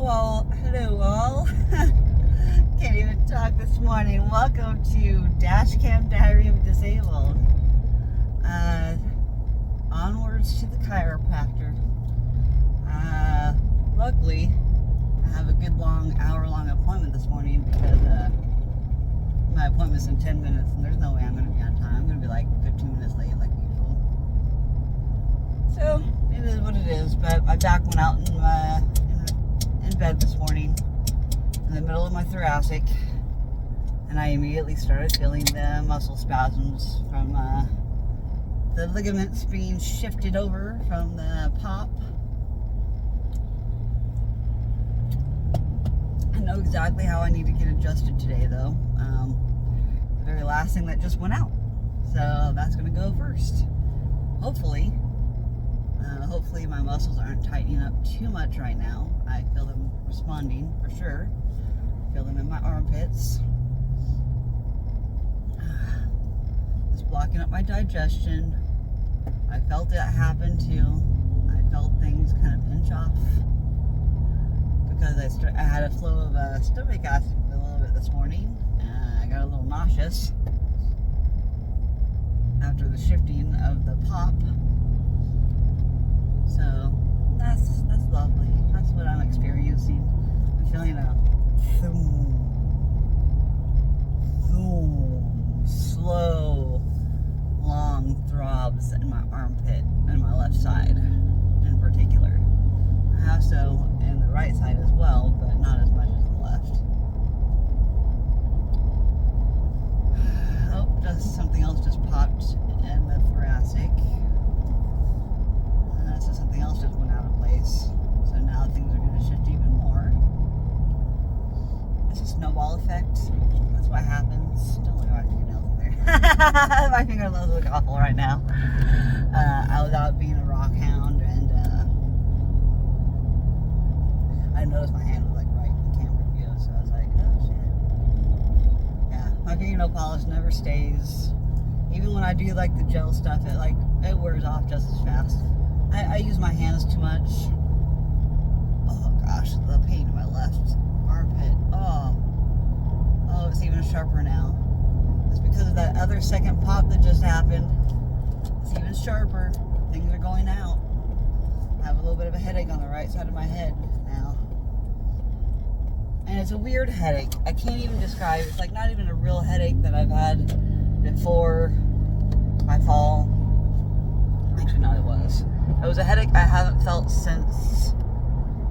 Hello all. Can't even talk this morning. Welcome to Dashcam Diary of Disabled. Onwards to the chiropractor. Luckily, I have a good hour-long appointment this morning because my appointment's in 10 minutes and there's no way I'm going to be on time. I'm going to be like 15 minutes late like usual. So, it is what it is, but my back went out in bed this morning in the middle of my thoracic, and I immediately started feeling the muscle spasms from the ligaments being shifted over from the pop. I know exactly how I need to get adjusted today though. The very last thing that just went out, so that's going to go first. Hopefully my muscles aren't tightening up too much right now. I feel them responding for sure. I feel them in my armpits. It's blocking up my digestion. I felt it happen too. I felt things kind of pinch off because I had a flow of stomach acid a little bit this morning. I got a little nauseous after the shifting of the pop. So that's lovely. That's what I'm experiencing. I'm feeling a slow, long throbs in my armpit and my left side in particular. I have so in the right side as well, but not as much as the left. Oh, just something else just popped in the thoracic. So something else just went out of place. So now things are going to shift even more. It's a snowball effect. That's what happens. Don't look at my fingernails there. My fingernails look awful right now. I was out being a rock hound, and I noticed my hand was like right in the camera view, so I was like, oh shit. Yeah, my fingernail polish never stays. Even when I do like the gel stuff, it wears off just as fast. I use my hands too much. Oh gosh, the pain in my left armpit. Oh, it's even sharper now. It's because of that other second pop that just happened. It's even sharper. Things are going out. I have a little bit of a headache on the right side of my head now. And it's a weird headache. I can't even describe it. It's like not even a real headache that I've had before my fall. Actually, no, it was. It was a headache I haven't felt since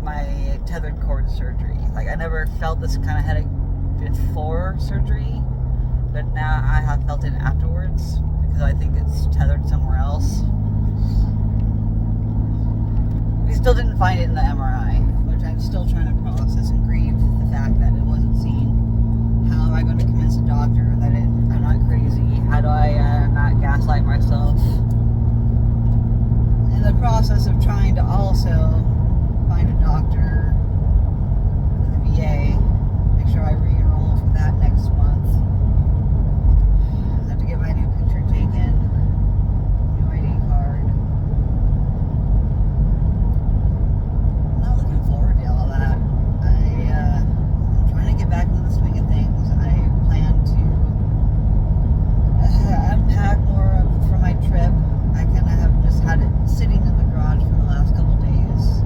my tethered cord surgery. Like, I never felt this kind of headache before surgery, but now I have felt it afterwards because I think it's tethered somewhere else. We still didn't find it in the MRI, which I'm still trying to process and grieve the fact that it wasn't seen. How am I going to convince a doctor that I'm not crazy? How do I not gaslight myself? In the process of trying to also find a doctor for the VA, make sure I re-enroll for that next month. I have to get my new picture taken, new ID card. I'm not looking forward to all that. I'm trying to get back into the swing of things. I plan to unpack more for my trip. I kind of have just had it sitting in the garage for the last couple days.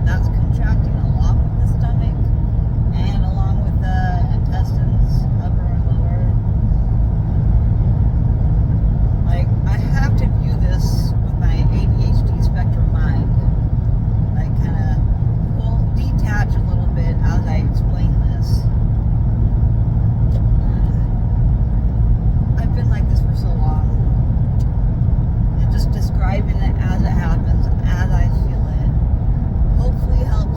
that's contracting along with the stomach and along with the intestines, upper and lower. Like, I have to view this with my ADHD spectrum mind. Like, kind of detach a little bit as I explain this. I've been like this for so long. And just describing it as it happens, as I feel it, hopefully helps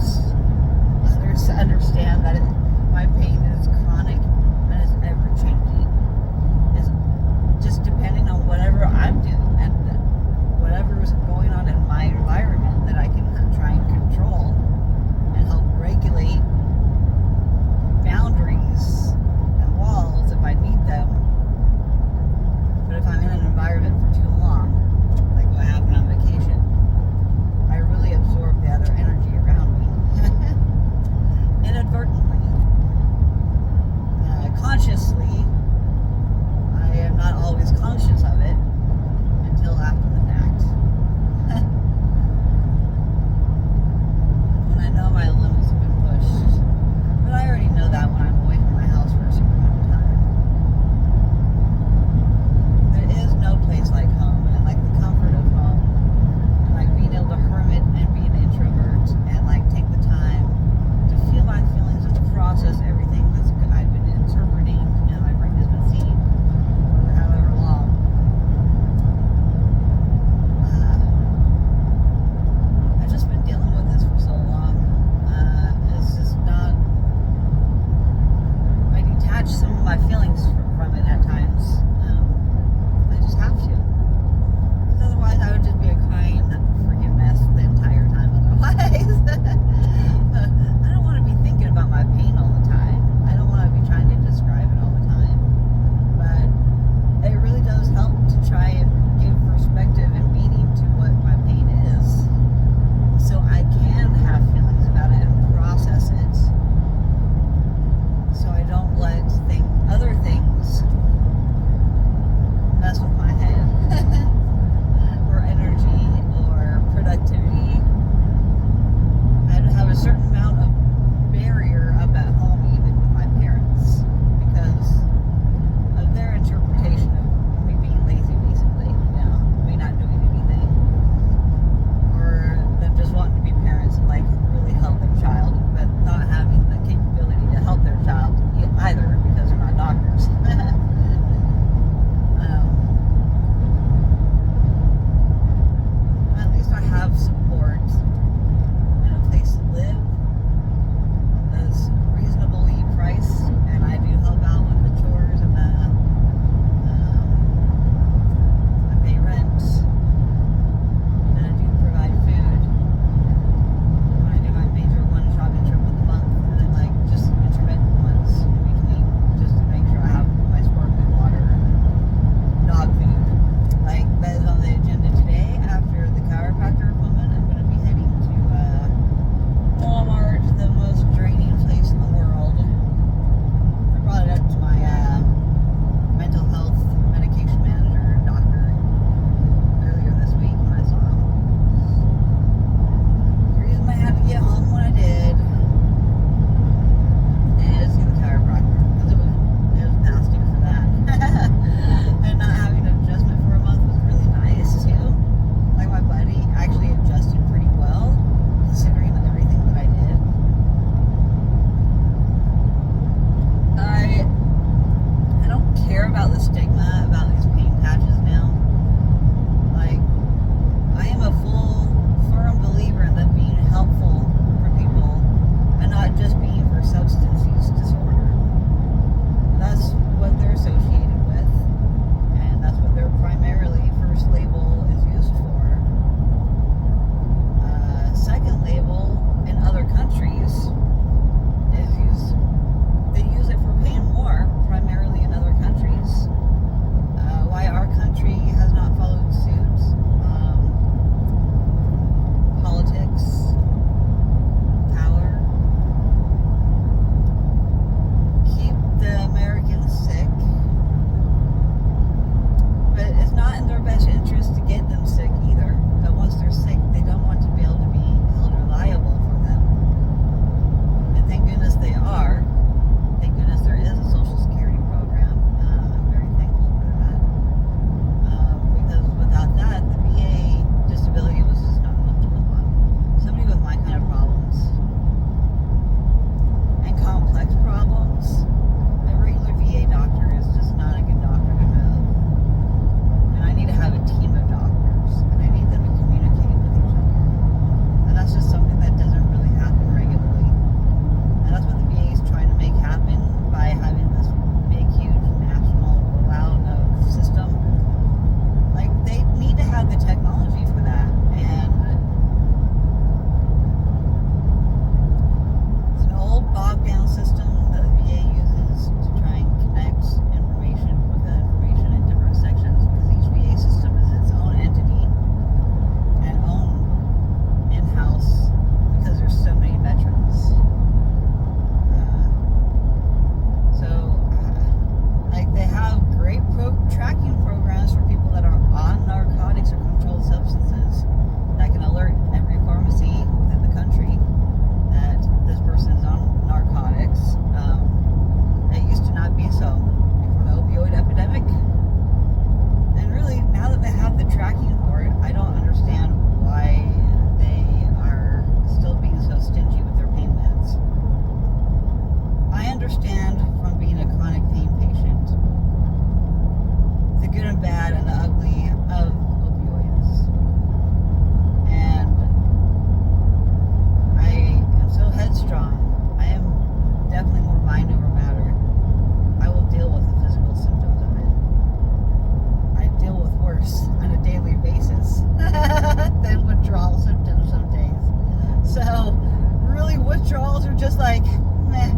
withdrawals are just like, meh.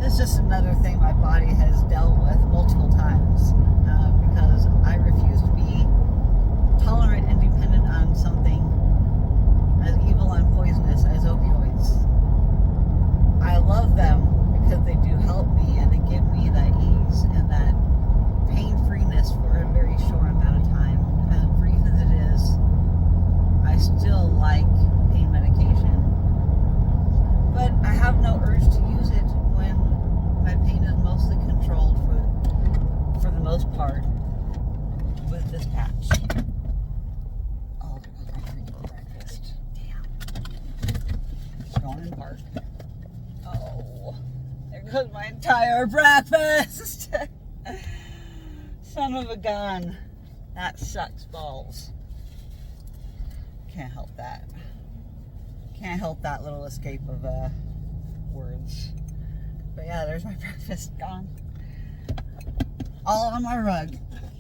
It's just another thing my body has dealt with multiple times because I refuse to be tolerant and dependent on something as evil and poisonous as opioids. I love them because they do help me and they give me that ease and that pain-freeness for a very short amount of time. As brief as it is, I still like pain medication. But I have no urge to use it when my pain is mostly controlled for the most part with this patch. Oh, there goes my freaking breakfast. Damn. It's going in park. Oh, there goes my entire breakfast. Son of a gun. That sucks balls. Can't help that. Can't help that little escape of words. But yeah, there's my breakfast gone. All on my rug.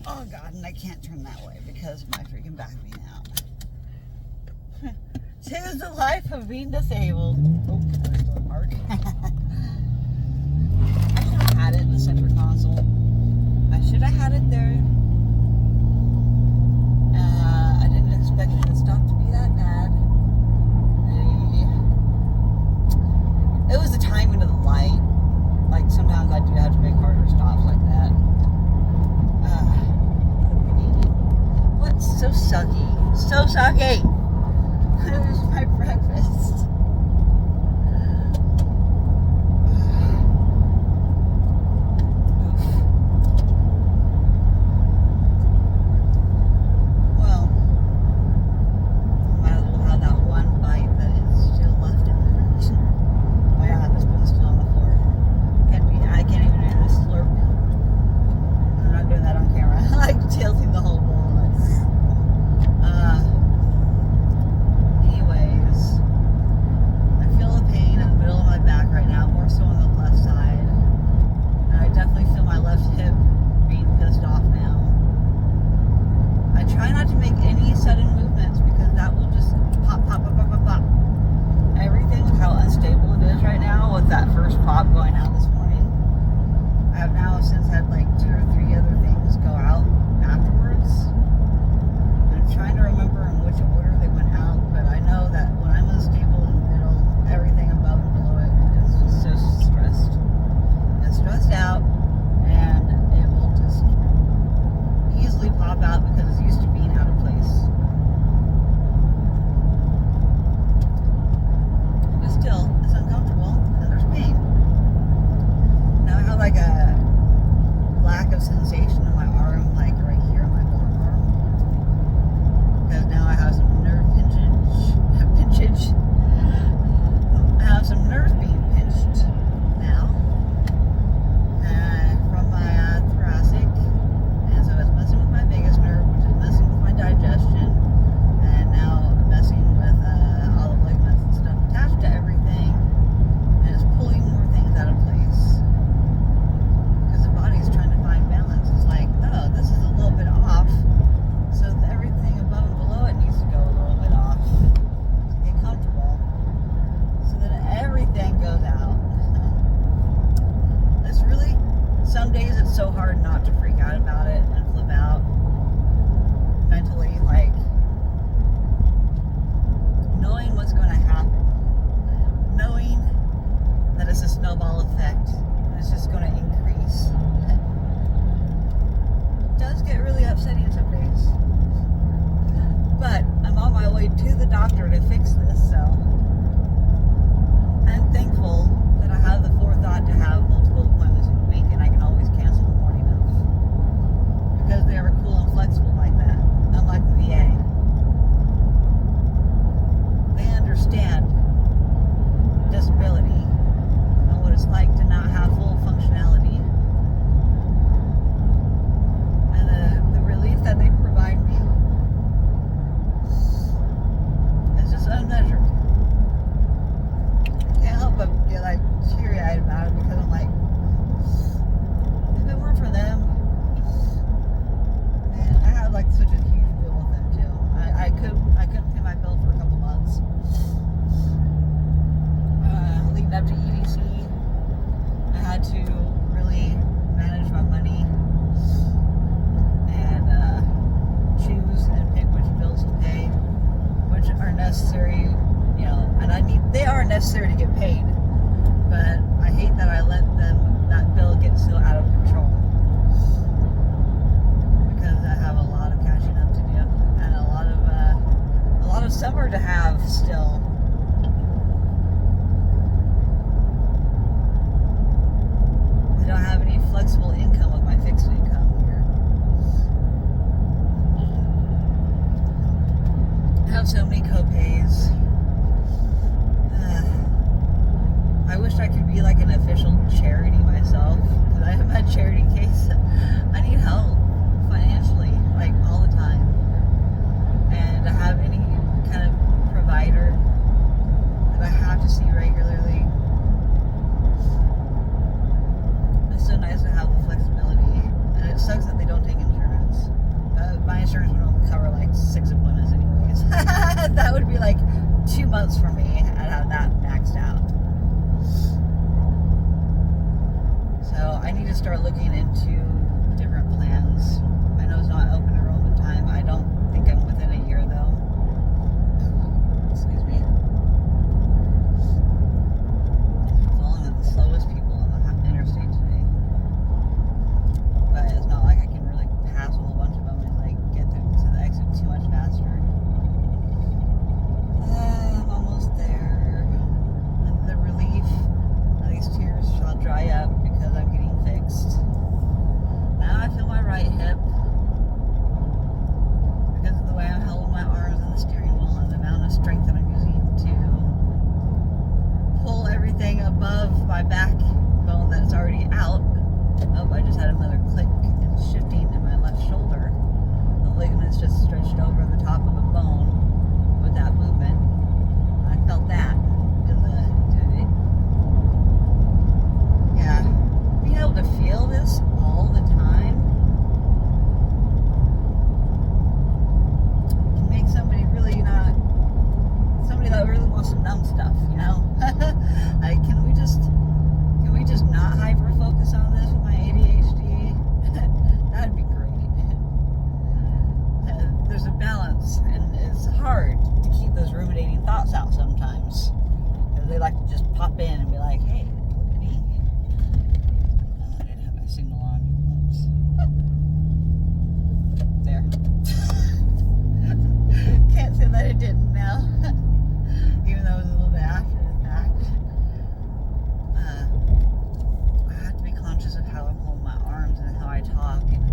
Oh God, and I can't turn that way because of my freaking back being out. 'Tis the life of being disabled. Oh, there's still a park. I should have had it in the center console. I should have had it there. I didn't expect it to stop to be that bad. It was the timing of the light. Like sometimes I do have to make harder stops like that. What's so sucky? So sucky! Here's my breakfast. Well, might as well have that one bite that is still left in there. Oh yeah, this one's still on the floor. I can't even do this slurp. I'm not doing that on camera. I like tilting the whole bowl. Anyways, I feel the pain in the middle of my back right now, more so on the left side. And I definitely feel my left hip being pissed off now. I try not to make any sudden movements because that will just pop, pop, pop, pop, pop, pop. Everything with how unstable it is right now with that first pop going out this morning. I have now since had like 2 or 3 other things go out afterwards. I'm trying to remember in which order they went out, but I know that when I'm unstable in the middle, everything above and below it is just so stressed. It's stressed out, and it will just easily pop out because it's used to being out of place. But still, it's uncomfortable, and there's pain. Now I have like a lack of sensation in my arm, like right here in my forearm. Because now I have some nerve pinchage. I have some nerves being pinched now from my thoracic, and so it's messing with my vagus nerve, which is messing with my digestion, and now messing with all the ligaments and stuff attached to everything, and it's pulling more things out of place. Because the body's trying to find balance. It's like, oh, this is a little bit off, so everything above and below it needs to go a little bit off to get comfortable, so that everything goes out. It's really, some days it's so hard not to freak out about it and flip out mentally, like knowing what's going to happen, knowing that it's a snowball effect, and it's just going to increase. It does get really upsetting some days. But I'm on my way to the doctor to fix this, so I'm thankful that I have the forethought to have multiple appointments in a week, and I can always cancel the morning of. Because they are cool and flexible like that, unlike the VA. They understand disability and what it's like to not have full functionality. And the relief that they provide me is just unmeasured. I can't help but get like teary-eyed about it because I'm like, if it weren't for them, man, I have like such a huge bill with them too. I couldn't pay my bill for a couple months. necessary to get paid. But I hate that I let that bill get so out of control. Because I have a lot of catching up to do. And a lot of summer to have still. I don't have any flexible income with my fixed income here. I have so many co-pays. I wish I could be like an official charity myself, because I have a charity case. I need help financially, like all the time. And to have any kind of provider that I have to see regularly. It's so nice to have the flexibility. And it sucks that they don't take insurance. My insurance would only cover like 6 appointments anyways. That would be like 2 months for me. I'd have that maxed out. So I need to start looking into different plans. I know it's not open enrollment time. I don't think I'm within a year though. Excuse me. I'm following the slowest people on the interstate today. But it's not like I can really pass a whole bunch of them and like get to the exit too much faster. I'm almost there. And the relief of these tears shall dry up because I'm getting fixed. Now I feel my right hip because of the way I'm holding my arms on the steering wheel and the amount of strength that I'm using to pull everything above my backbone that's already out. Oh, I just had another click and shifting in my left shoulder. The ligaments just stretched over the top of a bone with that movement. I felt that in the yeah. Being able to feel this all the time can make somebody really somebody that really wants to numb stuff, you know? Like, can we just not hyper focus on this with my ADHD? That'd be great. There's a balance, and it's hard to keep those ruminating thoughts out sometimes. Because they like to just pop in and be like, hey, look at me. I didn't have my signal on. Oops. There. Can't say that it didn't now. Even though it was a little bit after the fact. I have to be conscious of how I'm holding my arms and how I talk. And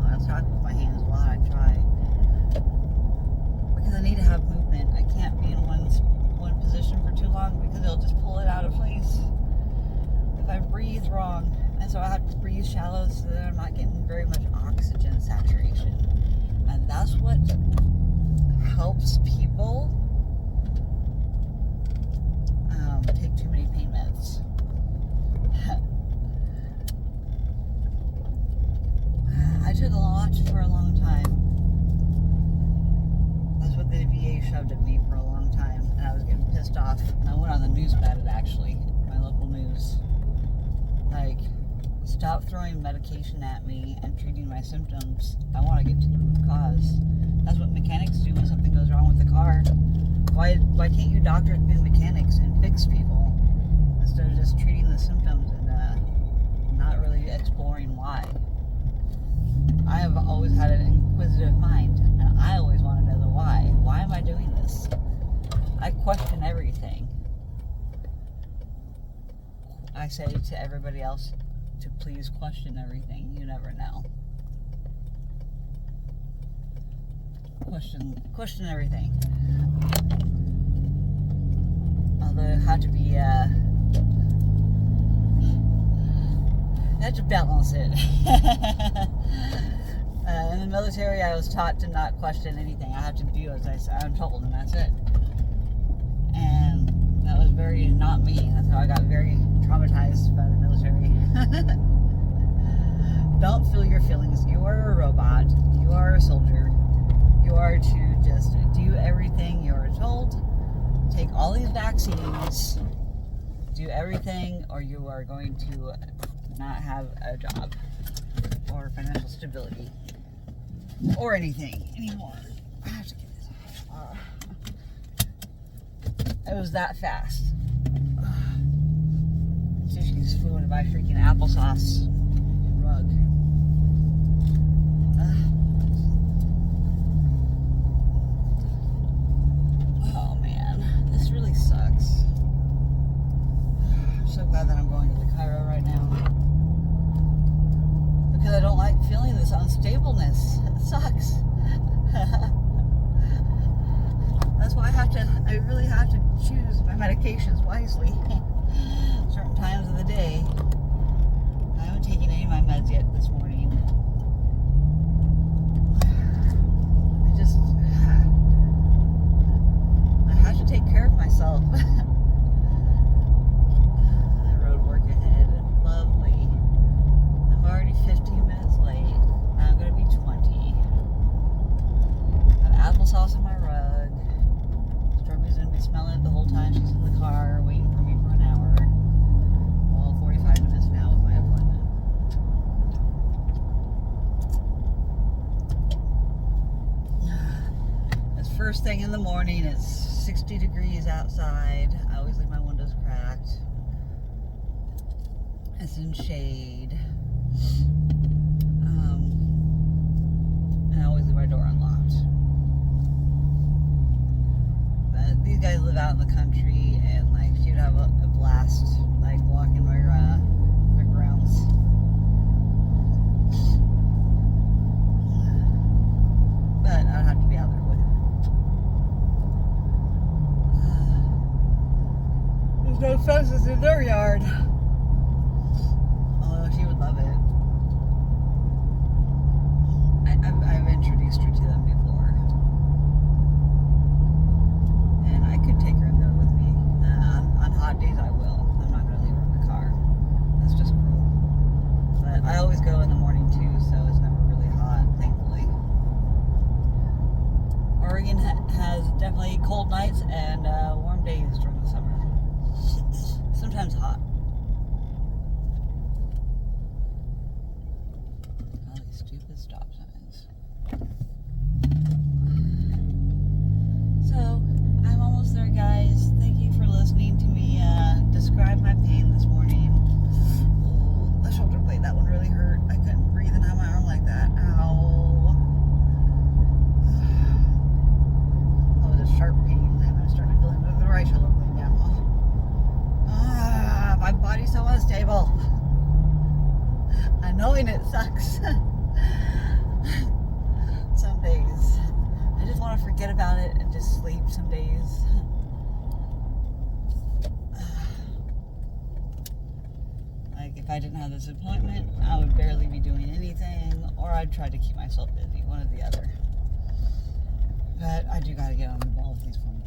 I talk with my hands a lot. I try. Because I need to have movement. I can't be in one position for too long because it'll just pull it out of place if I breathe wrong. And so I have to breathe shallow so that I'm not getting very much oxygen saturation. And that's what helps people take too many pain meds. I took a lot for a long time. That's what the VA shoved at me for a long time, and I was getting pissed off. And I went on the news about it, actually, my local news. Like, stop throwing medication at me and treating my symptoms. I want to get to the root cause. That's what mechanics do when something goes wrong with the car. Why can't you doctors be mechanics and fix people instead of just treating the symptoms and not really exploring why? I have always had an inquisitive mind, and I always want to know the why. Why am I doing this? I question everything. I say to everybody else to please question everything. You never know. Question everything. Although it had to be, you had to balance it. In the military, I was taught to not question anything. I have to do as I'm told, and that's it. And that was very not me. That's how I got very traumatized by the military. Don't feel your feelings. You are a robot. You are a soldier. You are to just do everything you are told. Take all these vaccines. Do everything, or you are going to not have a job or financial stability or anything anymore. I have to get this off. It was that fast. trust issues flew into my freaking applesauce rug. Oh man, this really sucks. I'm so glad that I'm going to the chiro right now. Because I don't like feeling this unstableness. It sucks. That's why I really have to choose my medications wisely. Certain times of the day. I haven't taken any of my meds yet this morning. I have to take care of myself. Road work ahead. Lovely. I'm already 15 minutes late. Now I'm going to be 20. I have applesauce in my rug. Strawberry's going to be smelling it the whole time she's in the car waiting for me for an hour. Well, 45 minutes now with my appointment. It's first thing in the morning. It's 60 degrees outside. I always leave my windows cracked. It's in shade. And I always leave my door unlocked. But these guys live out in the country, and like she would have a blast, like walking their grounds. But I'd have to be out there with her. There's no fences in their yard. Although she would love it. I've introduced her to them before. And I could take her in there with me. On hot days I will. I'm not going to leave her in the car. That's just cruel. But I always go in the morning too, so it's never really hot, thankfully. Oregon has definitely cold nights and warm days during the summer. Sometimes hot. All these stupid stop signs. So, I'm almost there, guys. Thank you for listening to me describe my pain this morning. Oh, the shoulder blade, that one really hurt. I couldn't breathe and have my arm like that. Ow. That was a sharp pain, and I started feeling the right shoulder blade now. My body's so unstable. I knowing it sucks. Some days I just want to forget about it and just sleep. Some days like if I didn't have this appointment, I would barely be doing anything, or I'd try to keep myself busy, one or the other. But I do got to get on the ball with these phone